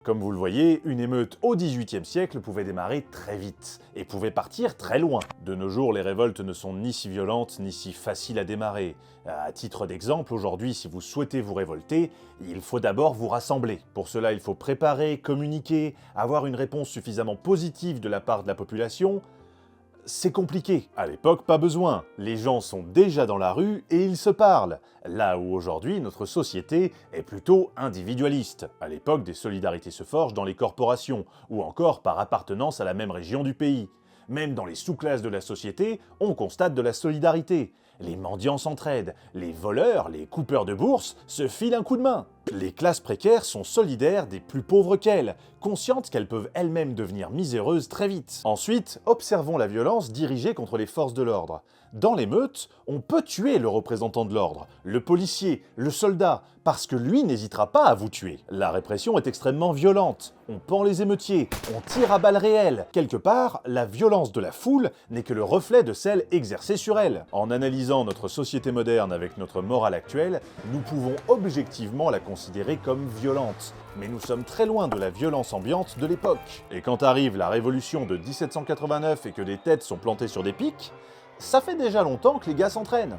Comme vous le voyez, une émeute au XVIIIe siècle pouvait démarrer très vite, et pouvait partir très loin. De nos jours, les révoltes ne sont ni si violentes, ni si faciles à démarrer. À titre d'exemple, aujourd'hui, si vous souhaitez vous révolter, il faut d'abord vous rassembler. Pour cela, il faut préparer, communiquer, avoir une réponse suffisamment positive de la part de la population. C'est compliqué. À l'époque, pas besoin. Les gens sont déjà dans la rue et ils se parlent. Là où aujourd'hui, notre société est plutôt individualiste. À l'époque, des solidarités se forgent dans les corporations, ou encore par appartenance à la même région du pays. Même dans les sous-classes de la société, on constate de la solidarité. Les mendiants s'entraident, les voleurs, les coupeurs de bourse se filent un coup de main. Les classes précaires sont solidaires des plus pauvres qu'elles, conscientes qu'elles peuvent elles-mêmes devenir miséreuses très vite. Ensuite, observons la violence dirigée contre les forces de l'ordre. Dans l'émeute, on peut tuer le représentant de l'ordre, le policier, le soldat, parce que lui n'hésitera pas à vous tuer. La répression est extrêmement violente. On pend les émeutiers, on tire à balles réelles. Quelque part, la violence de la foule n'est que le reflet de celle exercée sur elle. En analysant notre société moderne avec notre morale actuelle, nous pouvons objectivement la considérer comme violente. Mais nous sommes très loin de la violence ambiante de l'époque. Et quand arrive la révolution de 1789 et que des têtes sont plantées sur des pics, ça fait déjà longtemps que les gars s'entraînent.